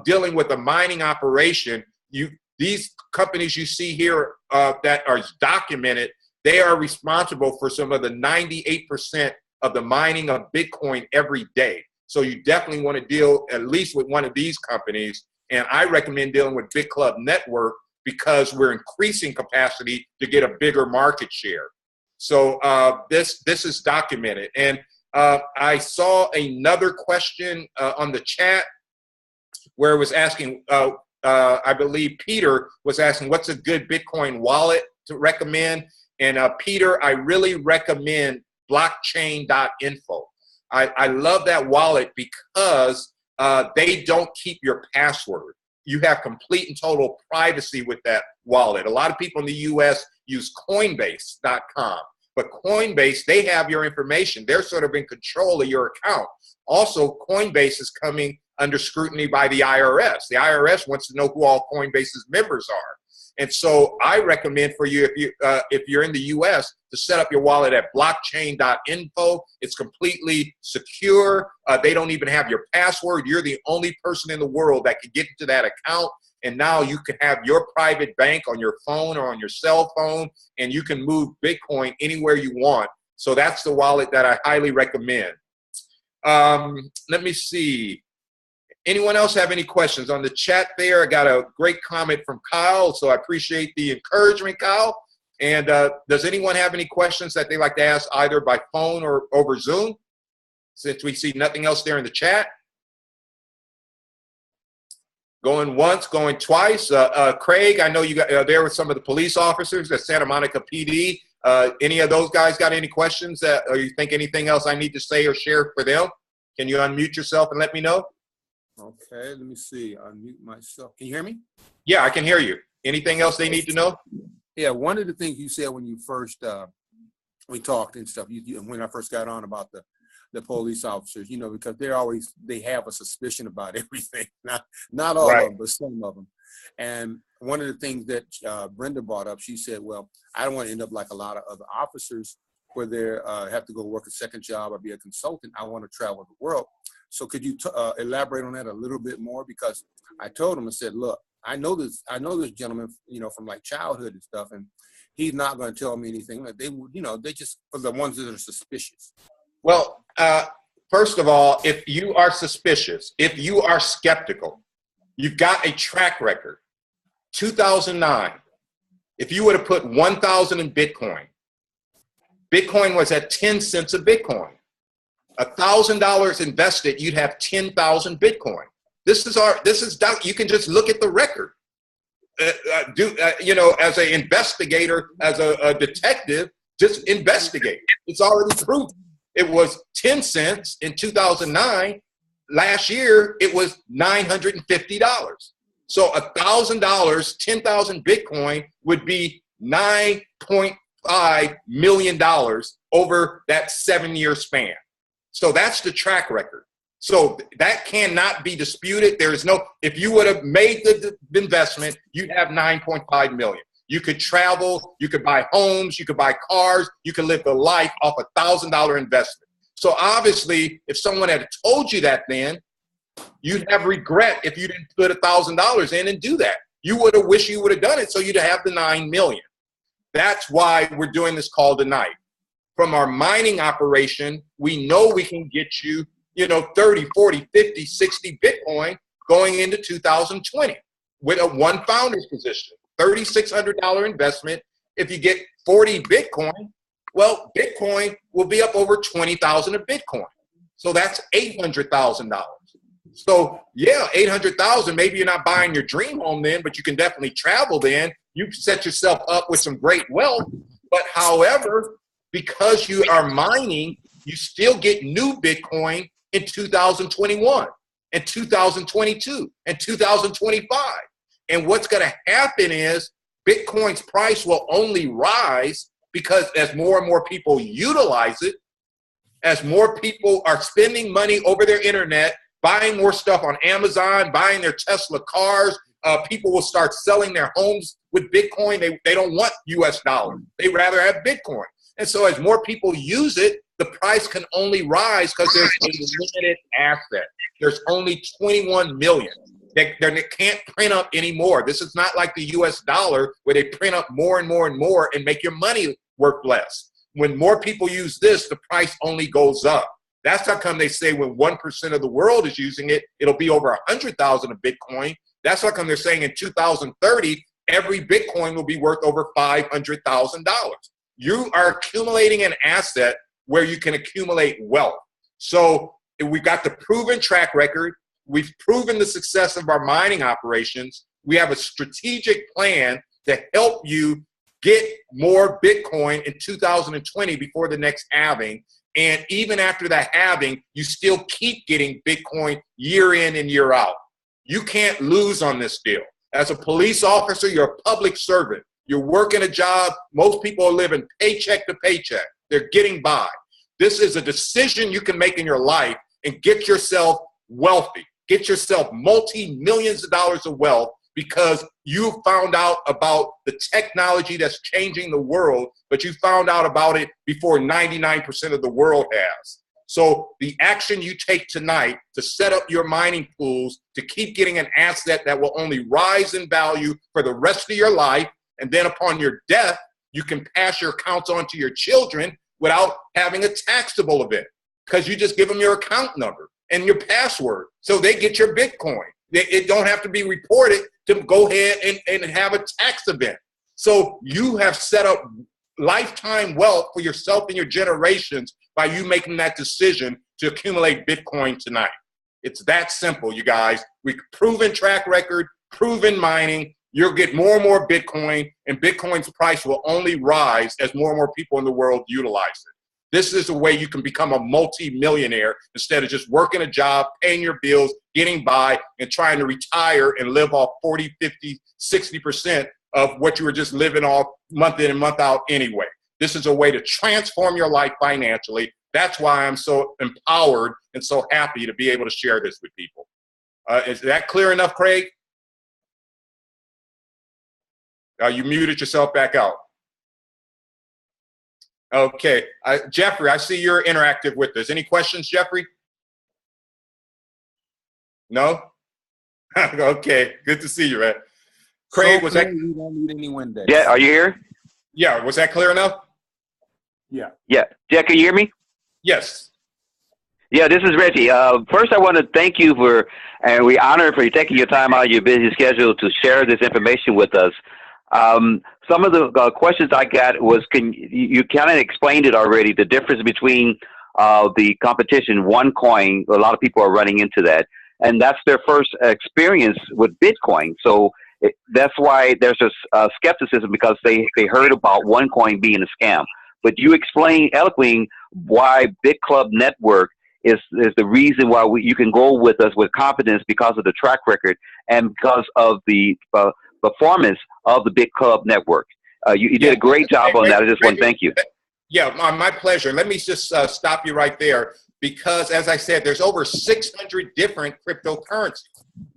dealing with a mining operation, these companies you see here that are documented, They are responsible for some of the 98% of the mining of Bitcoin every day. So you definitely want to deal at least with one of these companies. And I recommend dealing with BitClub Network because we're increasing capacity to get a bigger market share. So this is documented. And I saw another question on the chat where it was asking, I believe Peter was asking, what's a good Bitcoin wallet to recommend? And Peter, I really recommend blockchain.info. I love that wallet because they don't keep your password. You have complete and total privacy with that wallet. A lot of people in the US use Coinbase.com, but Coinbase, they have your information. They're sort of in control of your account. Also, Coinbase is coming under scrutiny by the IRS. The IRS wants to know who all Coinbase's members are. And so I recommend for you, if you're in the US, to set up your wallet at blockchain.info. It's completely secure. They don't even have your password. You're the only person in the world that can get into that account. And now you can have your private bank on your phone or on your cell phone, and you can move Bitcoin anywhere you want. So that's the wallet that I highly recommend. Let me see. Anyone else have any questions on the chat there? I got a great comment from Kyle, so I appreciate the encouragement, Kyle. And does anyone have any questions that they like to ask either by phone or over Zoom? Since we see nothing else there in the chat. Going once, going twice. Craig, I know you got there with some of the police officers at Santa Monica PD. Any of those guys got any questions or you think anything else I need to say or share for them? Can you unmute yourself and let me know? Okay, let me see. Unmute myself. Can you hear me? Yeah, I can hear you. Anything else they need to know? Yeah, one of the things you said when you first we talked and stuff. When I first got on about the police officers, you know, because they have a suspicion about everything. Not all of them, but some of them. And one of the things that Brenda brought up, she said, "Well, I don't want to end up like a lot of other officers where they have to go work a second job or be a consultant. I want to travel the world." So could you elaborate on that a little bit more? Because I told him, I said, look, I know this gentleman, you know, from like childhood and stuff, and he's not going to tell me anything. Like they just are the ones that are suspicious. Well, first of all, if you are suspicious, if you are skeptical, you've got a track record. 2009, if you would have put 1,000 in Bitcoin, Bitcoin was at 10 cents a Bitcoin. $1,000 invested, you'd have 10,000 Bitcoin. This is you can just look at the record. You know, as an investigator, as a detective, just investigate. It's already proven. It was 10 cents in 2009. Last year, it was $950. So $1,000, 10,000 Bitcoin would be $9.5 million over that 7-year span. So that's the track record. So that cannot be disputed. There is no, if you would have made the investment, you'd have 9.5 million. You could travel, you could buy homes, you could buy cars, you could live the life off $1,000 investment. So obviously, if someone had told you that then, you'd have regret if you didn't put $1,000 in and do that. You would have wished you would have done it so you'd have the 9 million. That's why we're doing this call tonight. From our mining operation, we know we can get you, 30, 40, 50, 60 Bitcoin going into 2020 with a one founder's position, $3,600 investment. If you get 40 Bitcoin, well, Bitcoin will be up over 20,000 of Bitcoin. So that's $800,000. So yeah, 800,000, maybe you're not buying your dream home then, but you can definitely travel then. You set yourself up with some great wealth. But however, because you are mining, you still get new Bitcoin in 2021 and 2022 and 2025. And what's going to happen is Bitcoin's price will only rise because as more and more people utilize it, as more people are spending money over their internet, buying more stuff on Amazon, buying their Tesla cars, people will start selling their homes with Bitcoin. They don't want US dollars. They rather have Bitcoin. And so as more people use it, the price can only rise because there's a limited asset. There's only 21 million. They can't print up anymore. This is not like the US dollar where they print up more and more and more and make your money worth less. When more people use this, the price only goes up. That's how come they say when 1% of the world is using it, it'll be over 100,000 of Bitcoin. That's how come they're saying in 2030, every Bitcoin will be worth over $500,000. You are accumulating an asset where you can accumulate wealth. So we've got the proven track record. We've proven the success of our mining operations. We have a strategic plan to help you get more Bitcoin in 2020 before the next halving. And even after that halving, you still keep getting Bitcoin year in and year out. You can't lose on this deal. As a police officer, you're a public servant. You're working a job. Most people are living paycheck to paycheck. They're getting by. This is a decision you can make in your life and get yourself wealthy. Get yourself multi-millions of dollars of wealth because you found out about the technology that's changing the world, but you found out about it before 99% of the world has. So the action you take tonight to set up your mining pools to keep getting an asset that will only rise in value for the rest of your life, and then upon your death, you can pass your accounts on to your children without having a taxable event because you just give them your account number and your password so they get your Bitcoin. It don't have to be reported to go ahead and have a tax event. So you have set up lifetime wealth for yourself and your generations by you making that decision to accumulate Bitcoin tonight. It's that simple, you guys. We've proven track record, proven mining. You'll get more and more Bitcoin, and Bitcoin's price will only rise as more and more people in the world utilize it. This is a way you can become a multi-millionaire instead of just working a job, paying your bills, getting by, and trying to retire and live off 40, 50, 60% of what you were just living off month in and month out anyway. This is a way to transform your life financially. That's why I'm so empowered and so happy to be able to share this with people. Is that clear enough, Craig? You muted yourself back out. Okay. Jeffrey, I see you're interactive with us. Any questions, Jeffrey? No? Okay. Good to see you, man. Craig, was that? You don't need any one day. Yeah, are you here? Yeah, was that clear enough? Yeah. Yeah. Jett, can you hear me? Yes. Yeah, this is Reggie. First, I want to thank you and we honor for you taking your time out of your busy schedule to share this information with us. Some of the questions I got was, you kind of explained it already, the difference between the competition, OneCoin. A lot of people are running into that, and that's their first experience with Bitcoin. So that's why there's this skepticism because they heard about OneCoin being a scam. But you explained eloquently why BitClub Network is the reason why you can go with us with confidence because of the track record and because of the performance of the BitClub Network. You did a great job on that. I just want to thank you. Yeah, my pleasure. Let me just stop you right there because, as I said, there's over 600 different cryptocurrencies.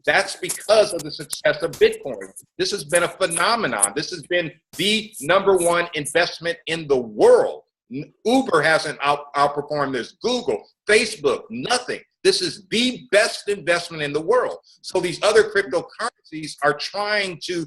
That's because of the success of Bitcoin. This has been a phenomenon. This has been the #1 investment in the world. Uber hasn't outperformed this. Google, Facebook, nothing. This is the best investment in the world. So these other cryptocurrencies are trying to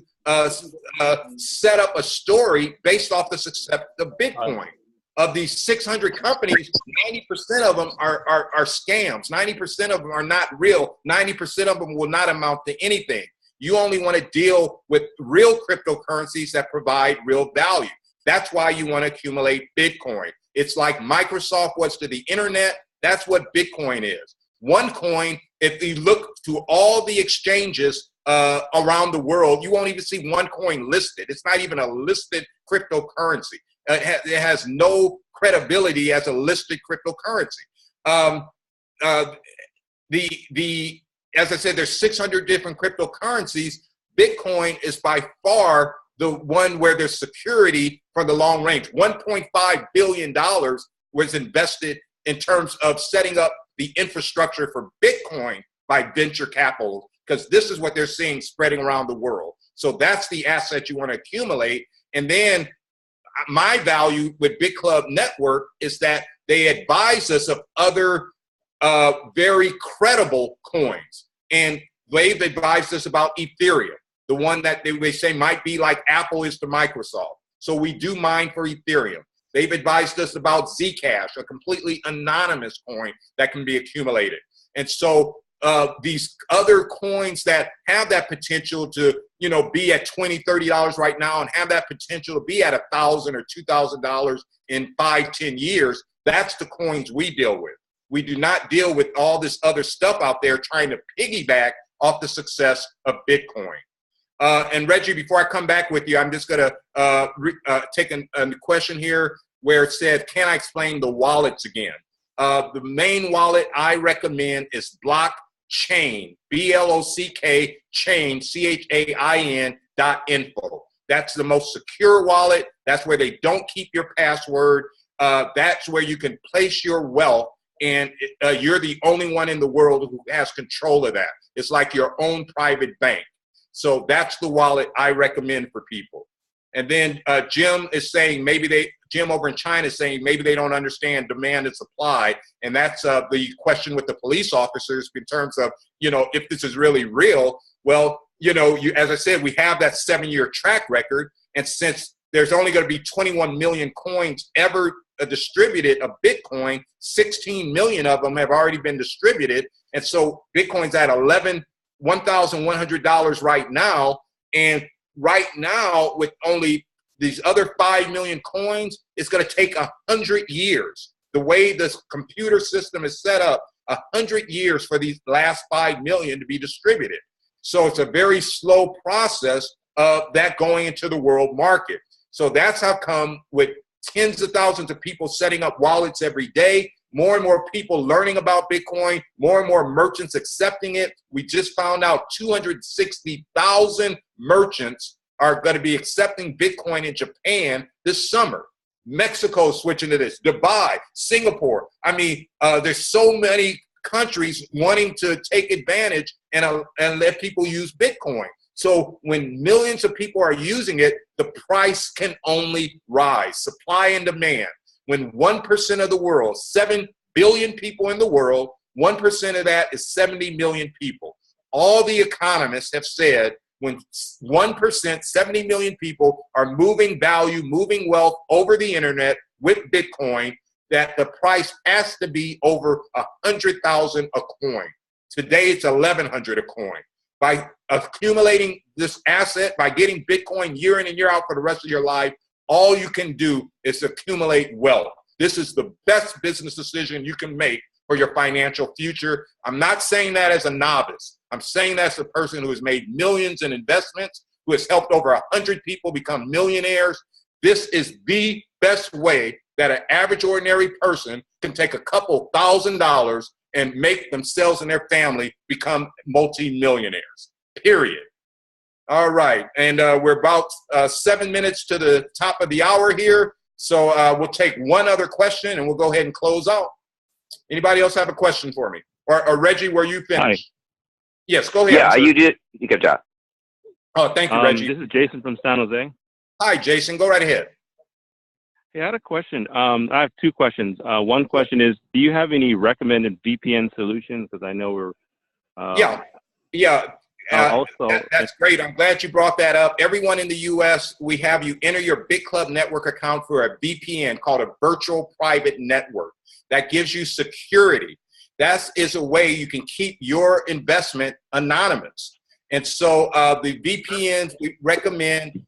set up a story based off the success of Bitcoin. Of these 600 companies, 90% of them are scams. 90% of them are not real. 90% of them will not amount to anything. You only want to deal with real cryptocurrencies that provide real value. That's why you want to accumulate Bitcoin. It's like Microsoft was to the internet. That's what Bitcoin is. OneCoin, if you look to all the exchanges around the world, you won't even see OneCoin listed. It's not even a listed cryptocurrency. It has no credibility as a listed cryptocurrency. As I said, there's 600 different cryptocurrencies. Bitcoin is by far the one where there's security for the long range. $1.5 billion was invested in terms of setting up the infrastructure for Bitcoin by venture capital, because this is what they're seeing spreading around the world. So that's the asset you want to accumulate. And then my value with BitClub Network is that they advise us of other very credible coins. And they've advised us about Ethereum, the one that they say might be like Apple is to Microsoft. So we do mine for Ethereum. They've advised us about Zcash, a completely anonymous coin that can be accumulated. And so these other coins that have that potential to, be at $20, $30 right now and have that potential to be at $1,000 or $2,000 in 5-10 years, that's the coins we deal with. We do not deal with all this other stuff out there trying to piggyback off the success of Bitcoin. And Reggie, before I come back with you, I'm just going to take a question here where it said, can I explain the wallets again? The main wallet I recommend is Blockchain, BLOCK chain, CHAIN.info. That's the most secure wallet. That's where they don't keep your password. That's where you can place your wealth, and you're the only one in the world who has control of that. It's like your own private bank. So that's the wallet I recommend for people. And then Jim is saying Jim over in China is saying maybe they don't understand demand and supply. And that's the question with the police officers in terms of, if this is really real. Well, as I said, we have that 7-year track record. And since there's only going to be 21 million coins ever distributed of Bitcoin, 16 million of them have already been distributed. And so Bitcoin's at $1,100 right now. And right now, with only these other 5 million coins, it's going to take 100 years. The way this computer system is set up, 100 years for these last 5 million to be distributed. So it's a very slow process of that going into the world market. So that's how come with tens of thousands of people setting up wallets every day, more and more people learning about Bitcoin, more and more merchants accepting it. We just found out 260,000 merchants are going to be accepting Bitcoin in Japan this summer. Mexico is switching to this, Dubai, Singapore. There's so many countries wanting to take advantage and let people use Bitcoin. So when millions of people are using it, the price can only rise, supply and demand. When 1% of the world, 7 billion people in the world, 1% of that is 70 million people. All the economists have said when 1%, 70 million people are moving value, moving wealth over the internet with Bitcoin, that the price has to be over 100,000 a coin. Today it's 1,100 a coin. By accumulating this asset, by getting Bitcoin year in and year out for the rest of your life, all you can do is accumulate wealth. This is the best business decision you can make for your financial future. I'm not saying that as a novice. I'm saying that as a person who has made millions in investments, who has helped over 100 people become millionaires. This is the best way that an average ordinary person can take a couple $1,000s and make themselves and their family become multi-millionaires, period. All right, and we're about 7 minutes to the top of the hour here, so we'll take one other question and we'll go ahead and close out. Anybody else have a question for me? Or Reggie, were you finished? Hi. Yes, go ahead. Yeah, you did. Good job. Oh, thank you, Reggie. This is Jason from San Jose. Hi, Jason. Go right ahead. Hey, I had a question. I have two questions. One question is, do you have any recommended VPN solutions? Because I know we're... That's great. I'm glad you brought that up. Everyone in the U.S., we have you enter your BitClub Network account for a VPN called a virtual private network. That gives you security. That is a way you can keep your investment anonymous. And so the VPNs we recommend,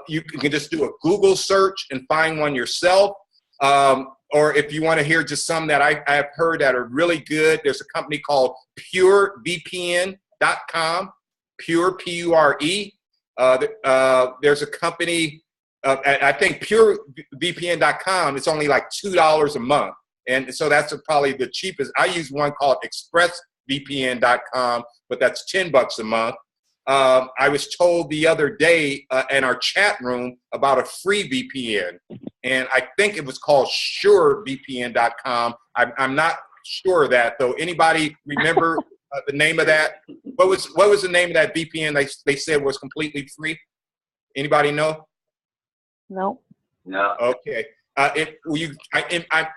you can just do a Google search and find one yourself. Or if you want to hear just some that I have heard that are really good, there's a company called PureVPN.com, Pure, P-U-R-E. There's a company, I think PureVPN.com, it's only like $2 a month. And so that's probably the cheapest. I use one called ExpressVPN.com, but that's $10 a month. I was told the other day in our chat room about a free VPN, and I think it was called SureVPN.com. I'm not sure of that, though. Anybody remember the name of that? What was the name of that VPN they said was completely free? Anybody know? No. Okay. I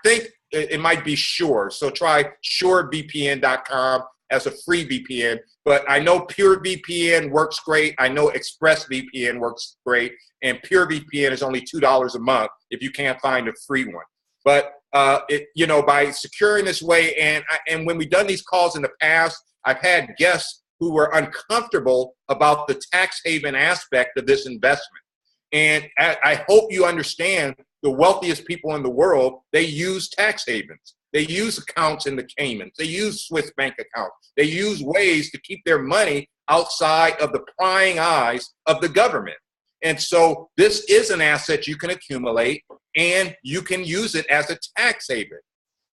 think it might be Sure. So try SureVPN.com. as a free VPN, but I know Pure VPN works great. I know Express VPN works great, and Pure VPN is only $2 a month if you can't find a free one. But by securing this way, and when we've done these calls in the past, I've had guests who were uncomfortable about the tax haven aspect of this investment. And I hope you understand the wealthiest people in the world, they use tax havens. They use accounts in the Caymans. They use Swiss bank accounts. They use ways to keep their money outside of the prying eyes of the government. And so this is an asset you can accumulate, and you can use it as a tax haven.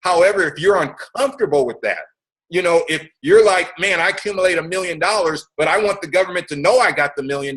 However, if you're uncomfortable with that, if you're like, man, I accumulate $1 million, but I want the government to know I got the $1 million,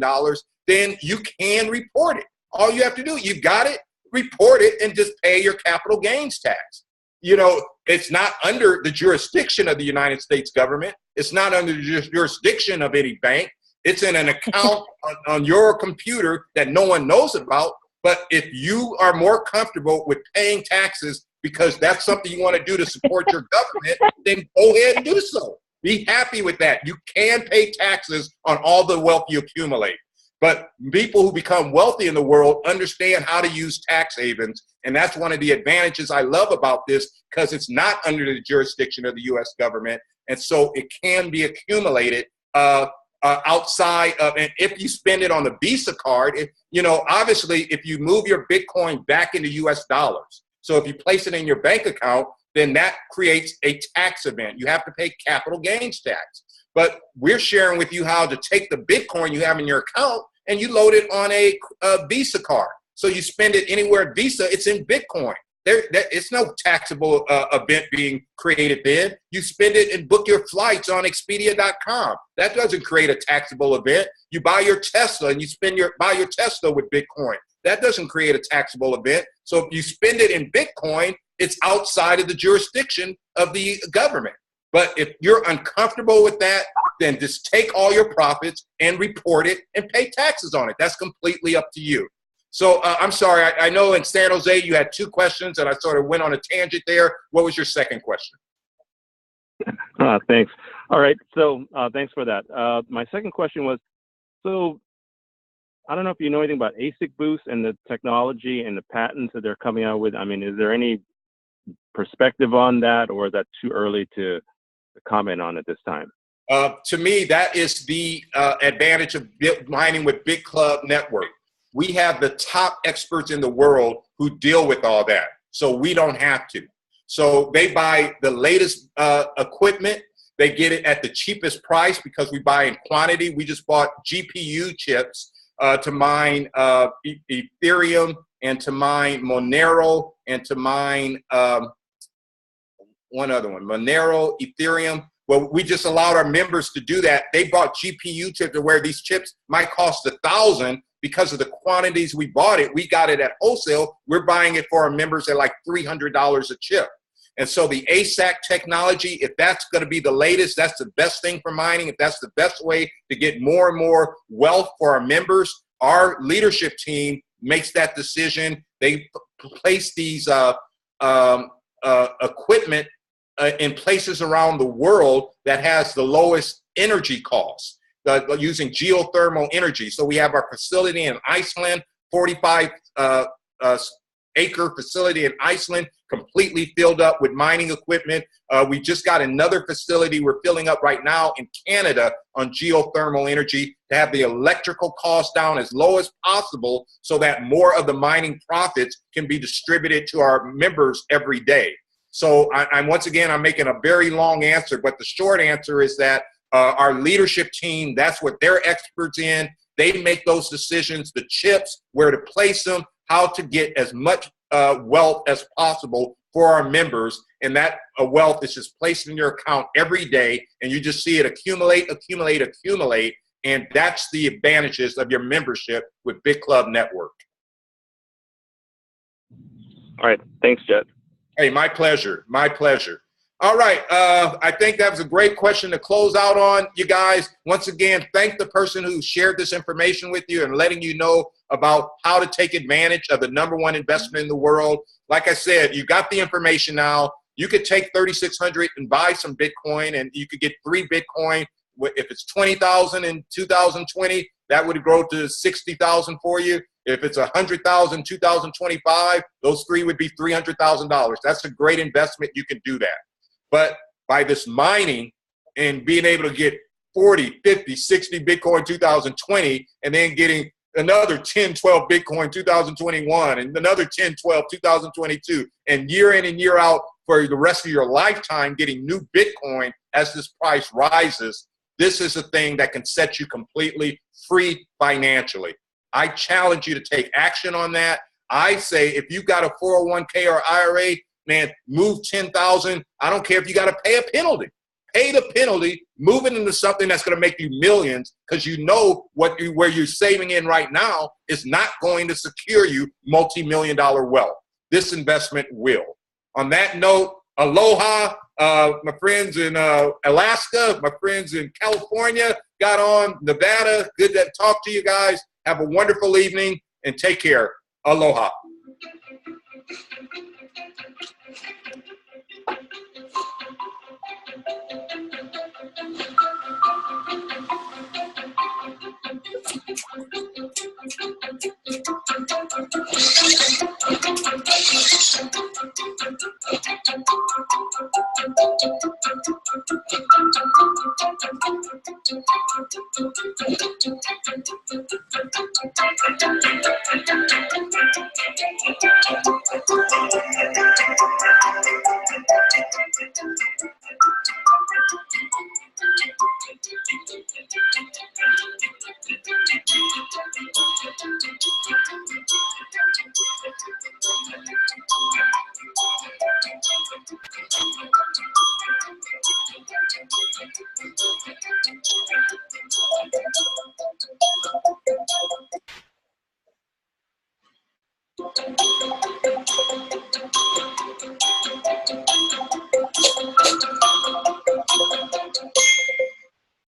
then you can report it. All you have to do, you got it, report it, and just pay your capital gains tax. It's not under the jurisdiction of the United States government. It's not under the jurisdiction of any bank. It's in an account on your computer that no one knows about. But if you are more comfortable with paying taxes because that's something you want to do to support your government, then go ahead and do so. Be happy with that. You can pay taxes on all the wealth you accumulate. But people who become wealthy in the world understand how to use tax havens. And that's one of the advantages I love about this, because it's not under the jurisdiction of the U.S. government. And so it can be accumulated outside of, and if you spend it on the Visa card, obviously if you move your Bitcoin back into U.S. dollars, so if you place it in your bank account, then that creates a tax event. You have to pay capital gains tax. But we're sharing with you how to take the Bitcoin you have in your account and you load it on a Visa card. So you spend it anywhere Visa, it's in Bitcoin. It's no taxable event being created then. You spend it and book your flights on Expedia.com. That doesn't create a taxable event. You buy your Tesla and you buy your Tesla with Bitcoin. That doesn't create a taxable event. So if you spend it in Bitcoin, it's outside of the jurisdiction of the government. But if you're uncomfortable with that, then just take all your profits and report it and pay taxes on it. That's completely up to you. So I'm sorry, I know in San Jose you had two questions and I sort of went on a tangent there. What was your second question? Thanks. All right, so thanks for that. My second question was, so I don't know if you know anything about ASIC boost and the technology and the patents that they're coming out with. I mean, is there any perspective on that, or is that too early to comment on at this time? To me, that is the advantage of mining with BitClub Network. We have the top experts in the world who deal with all that, so we don't have to. So they buy the latest equipment. They get it at the cheapest price because we buy in quantity. We just bought GPU chips to mine Ethereum and to mine Monero and to mine one other one, Monero, Ethereum. Well, we just allowed our members to do that. They bought GPU chips to where these chips might cost $1,000 because of the quantities we bought it. We got it at wholesale. We're buying it for our members at like $300 a chip. And so the ASIC technology, if that's going to be the latest, that's the best thing for mining. If that's the best way to get more and more wealth for our members, our leadership team makes that decision. They place these equipment in places around the world that has the lowest energy costs, using geothermal energy. So we have our facility in Iceland, 45 acre facility in Iceland, completely filled up with mining equipment. We just got another facility we're filling up right now in Canada on geothermal energy to have the electrical costs down as low as possible so that more of the mining profits can be distributed to our members every day. So I'm making a very long answer, but the short answer is that our leadership team, that's what they're experts in. They make those decisions, the chips, where to place them, how to get as much wealth as possible for our members. And that wealth is just placed in your account every day, and you just see it accumulate, accumulate, accumulate. And that's the advantages of your membership with BitClub Network. All right. Thanks, Jett. Hey, my pleasure. My pleasure. All right. I think that was a great question to close out on. You guys, once again, thank the person who shared this information with you and letting you know about how to take advantage of the #1 investment in the world. Like I said, you got the information now. You could take 3,600 and buy some Bitcoin, and you could get 3 Bitcoin. If it's 20,000 in 2020, that would grow to 60,000 for you. If it's 100,000 2025, those 3 would be $300,000. That's a great investment. You can do that. But by this mining and being able to get 40, 50, 60 Bitcoin 2020, and then getting another 10, 12 Bitcoin 2021, and another 10, 12 2022, and year in and year out for the rest of your lifetime getting new Bitcoin as this price rises, this is a thing that can set you completely free financially. I challenge you to take action on that. I say if you got a 401k or IRA, man, move 10,000. I don't care if you got to pay a penalty. Pay the penalty, move it into something that's going to make you millions, because you know where you're saving in right now is not going to secure you multi-million-dollar wealth. This investment will. On that note, aloha, my friends in Alaska, my friends in California, got on, Nevada. Good to talk to you guys. Have a wonderful evening and take care. Aloha.